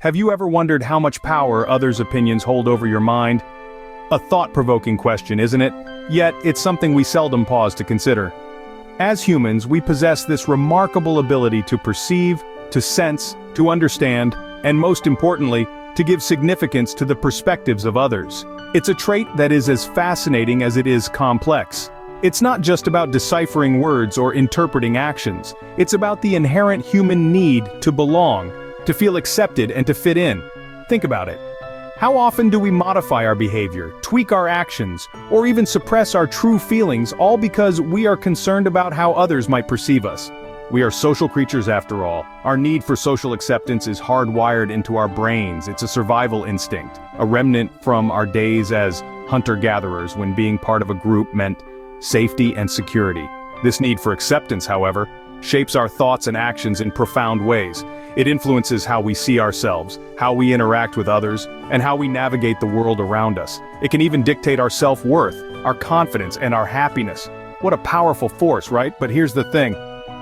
Have you ever wondered how much power others' opinions hold over your mind? A thought-provoking question, isn't it? Yet, it's something we seldom pause to consider. As humans, we possess this remarkable ability to perceive, to sense, to understand, and most importantly, to give significance to the perspectives of others. It's a trait that is as fascinating as it is complex. It's not just about deciphering words or interpreting actions. It's about the inherent human need to belong, to feel accepted and to fit in. Think about it. How often do we modify our behavior, tweak our actions, or even suppress our true feelings, all because we are concerned about how others might perceive us? We are social creatures after all. Our need for social acceptance is hardwired into our brains. It's a survival instinct, a remnant from our days as hunter-gatherers when being part of a group meant safety and security. This need for acceptance, however, shapes our thoughts and actions in profound ways. It influences how we see ourselves, how we interact with others, and how we navigate the world around us. It can even dictate our self-worth, our confidence, and our happiness. What a powerful force, right? But here's the thing.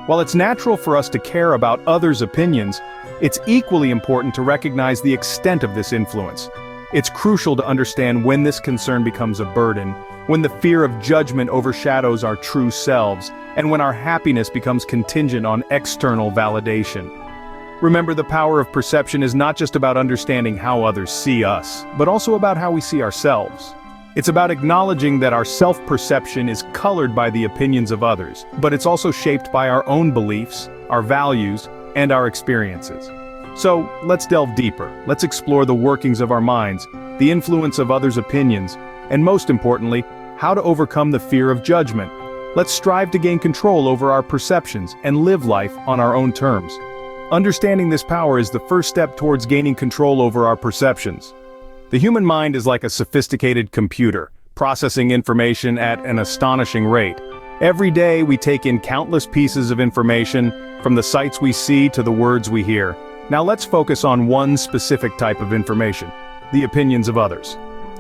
While it's natural for us to care about others' opinions, it's equally important to recognize the extent of this influence. It's crucial to understand when this concern becomes a burden, when the fear of judgment overshadows our true selves, and when our happiness becomes contingent on external validation. Remember, the power of perception is not just about understanding how others see us, but also about how we see ourselves. It's about acknowledging that our self-perception is colored by the opinions of others, but it's also shaped by our own beliefs, our values, and our experiences. So, let's delve deeper. Let's explore the workings of our minds, the influence of others' opinions, and most importantly, how to overcome the fear of judgment. Let's strive to gain control over our perceptions and live life on our own terms. Understanding this power is the first step towards gaining control over our perceptions. The human mind is like a sophisticated computer, processing information at an astonishing rate. Every day we take in countless pieces of information, from the sights we see to the words we hear. Now let's focus on one specific type of information: the opinions of others.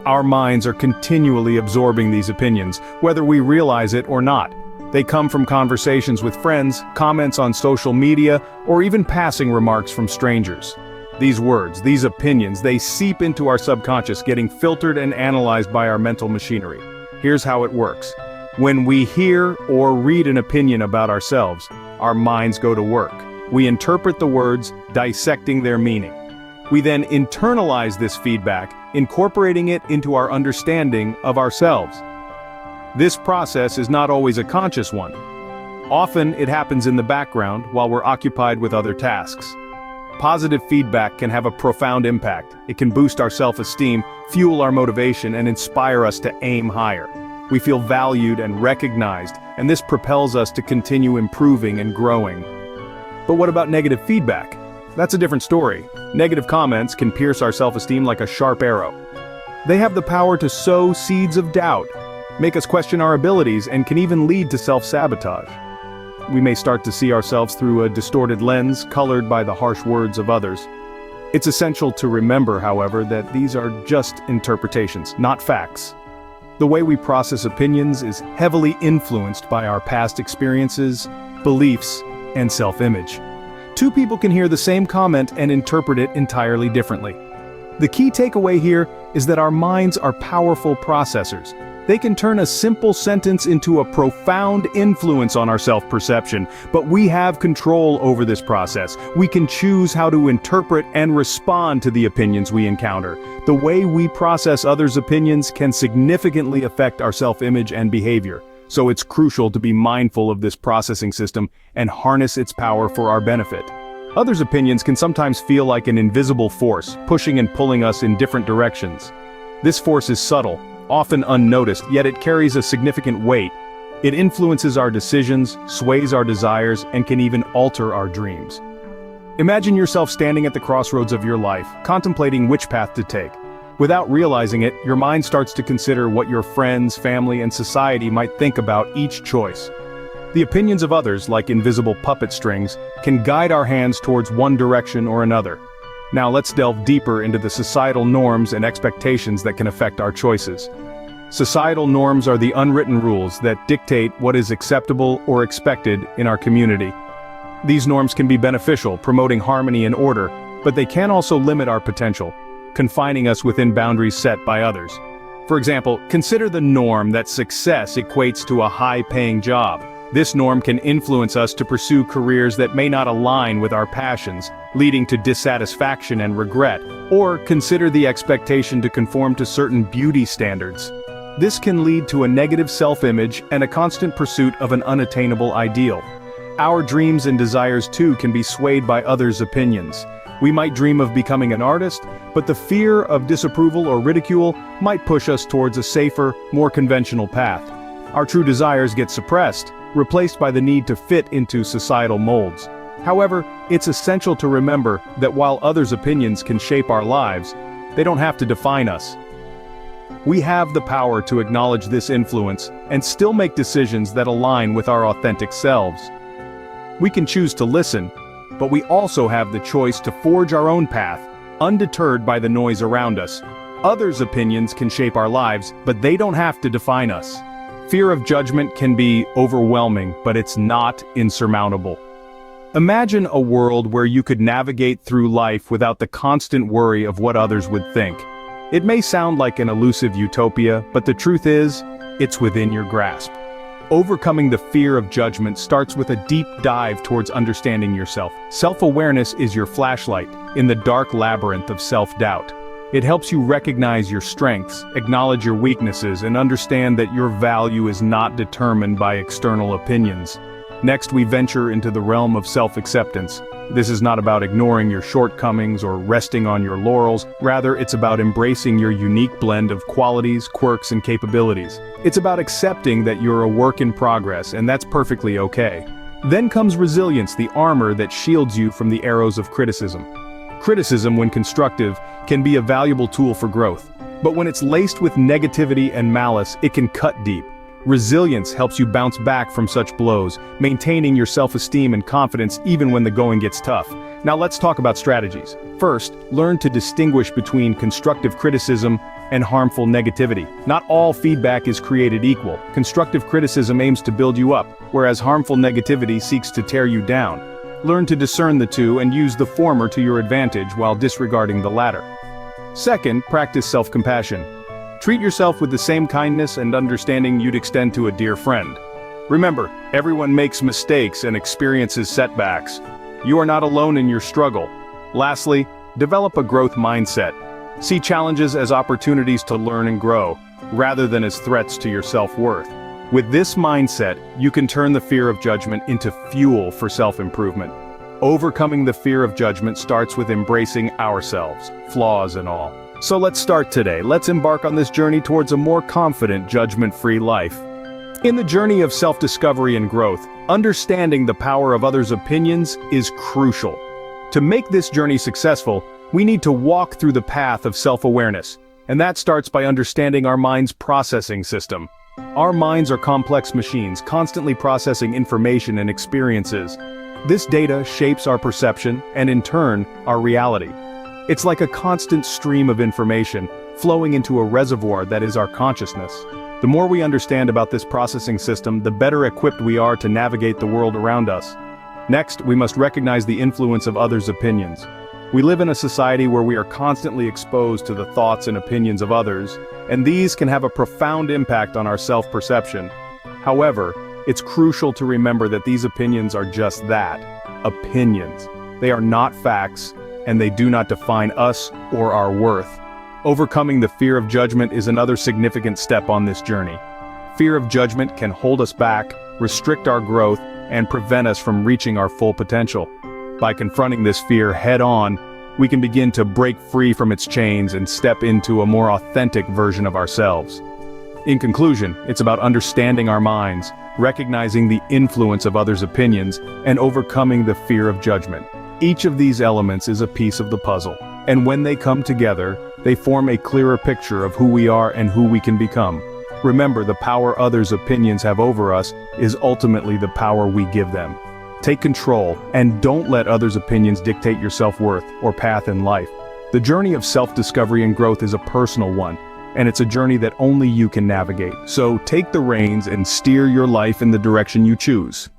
Our minds are continually absorbing these opinions, whether we realize it or not. They come from conversations with friends, comments on social media, or even passing remarks from strangers. These words, these opinions, they seep into our subconscious, getting filtered and analyzed by our mental machinery. Here's how it works. When we hear or read an opinion about ourselves, our minds go to work. We interpret the words, dissecting their meaning. We then internalize this feedback, incorporating it into our understanding of ourselves. This process is not always a conscious one. Often it happens in the background while we're occupied with other tasks. Positive feedback can have a profound impact. It can boost our self-esteem, fuel our motivation, and inspire us to aim higher. We feel valued and recognized, and this propels us to continue improving and growing. But what about negative feedback? That's a different story. Negative comments can pierce our self-esteem like a sharp arrow. They have the power to sow seeds of doubt, make us question our abilities, and can even lead to self-sabotage. We may start to see ourselves through a distorted lens, colored by the harsh words of others. It's essential to remember, however, that these are just interpretations, not facts. The way we process opinions is heavily influenced by our past experiences, beliefs, and self-image. Two people can hear the same comment and interpret it entirely differently. The key takeaway here is that our minds are powerful processors. They can turn a simple sentence into a profound influence on our self-perception, but we have control over this process. We can choose how to interpret and respond to the opinions we encounter. The way we process others' opinions can significantly affect our self-image and behavior, so it's crucial to be mindful of this processing system and harness its power for our benefit. Others' opinions can sometimes feel like an invisible force, pushing and pulling us in different directions. This force is subtle, often unnoticed, yet it carries a significant weight. It influences our decisions, sways our desires, and can even alter our dreams. Imagine yourself standing at the crossroads of your life, contemplating which path to take. Without realizing it, your mind starts to consider what your friends, family, and society might think about each choice. The opinions of others, like invisible puppet strings, can guide our hands towards one direction or another. Now let's delve deeper into the societal norms and expectations that can affect our choices. Societal norms are the unwritten rules that dictate what is acceptable or expected in our community. These norms can be beneficial, promoting harmony and order, but they can also limit our potential, confining us within boundaries set by others. For example, consider the norm that success equates to a high-paying job. This norm can influence us to pursue careers that may not align with our passions, leading to dissatisfaction and regret. Or consider the expectation to conform to certain beauty standards. This can lead to a negative self-image and a constant pursuit of an unattainable ideal. Our dreams and desires too can be swayed by others' opinions. We might dream of becoming an artist, but the fear of disapproval or ridicule might push us towards a safer, more conventional path. Our true desires get suppressed, replaced by the need to fit into societal molds. However, it's essential to remember that while others' opinions can shape our lives, they don't have to define us. We have the power to acknowledge this influence and still make decisions that align with our authentic selves. We can choose to listen, but we also have the choice to forge our own path, undeterred by the noise around us. Others' opinions can shape our lives, but they don't have to define us. Fear of judgment can be overwhelming, but it's not insurmountable. Imagine a world where you could navigate through life without the constant worry of what others would think. It may sound like an elusive utopia, but the truth is, it's within your grasp. Overcoming the fear of judgment starts with a deep dive towards understanding yourself. Self-awareness is your flashlight in the dark labyrinth of self-doubt. It helps you recognize your strengths, acknowledge your weaknesses, and understand that your value is not determined by external opinions. Next, we venture into the realm of self-acceptance. This is not about ignoring your shortcomings or resting on your laurels. Rather, it's about embracing your unique blend of qualities, quirks, and capabilities. It's about accepting that you're a work in progress, and that's perfectly okay. Then comes resilience, the armor that shields you from the arrows of criticism. Criticism, when constructive, can be a valuable tool for growth. But when it's laced with negativity and malice, it can cut deep. Resilience helps you bounce back from such blows, maintaining your self-esteem and confidence even when the going gets tough. Now let's talk about strategies. First, learn to distinguish between constructive criticism and harmful negativity. Not all feedback is created equal. Constructive criticism aims to build you up, whereas harmful negativity seeks to tear you down. Learn to discern the two and use the former to your advantage while disregarding the latter. Second, practice self-compassion. Treat yourself with the same kindness and understanding you'd extend to a dear friend. Remember, everyone makes mistakes and experiences setbacks. You are not alone in your struggle. Lastly, develop a growth mindset. See challenges as opportunities to learn and grow, rather than as threats to your self-worth. With this mindset, you can turn the fear of judgment into fuel for self-improvement. Overcoming the fear of judgment starts with embracing ourselves, flaws and all. So let's start today. Let's embark on this journey towards a more confident, judgment-free life. In the journey of self-discovery and growth, understanding the power of others' opinions is crucial. To make this journey successful, we need to walk through the path of self-awareness, and that starts by understanding our mind's processing system. Our minds are complex machines, constantly processing information and experiences. This data shapes our perception and, in turn, our reality. It's like a constant stream of information, flowing into a reservoir that is our consciousness. The more we understand about this processing system, the better equipped we are to navigate the world around us. Next, we must recognize the influence of others' opinions. We live in a society where we are constantly exposed to the thoughts and opinions of others, and these can have a profound impact on our self-perception. However, it's crucial to remember that these opinions are just that, opinions. They are not facts, and they do not define us or our worth. Overcoming the fear of judgment is another significant step on this journey. Fear of judgment can hold us back, restrict our growth, and prevent us from reaching our full potential. By confronting this fear head-on, we can begin to break free from its chains and step into a more authentic version of ourselves. In conclusion, it's about understanding our minds, recognizing the influence of others' opinions, and overcoming the fear of judgment. Each of these elements is a piece of the puzzle, and when they come together, they form a clearer picture of who we are and who we can become. Remember, the power others' opinions have over us is ultimately the power we give them. Take control, and don't let others' opinions dictate your self-worth or path in life. The journey of self-discovery and growth is a personal one, and it's a journey that only you can navigate. So take the reins and steer your life in the direction you choose.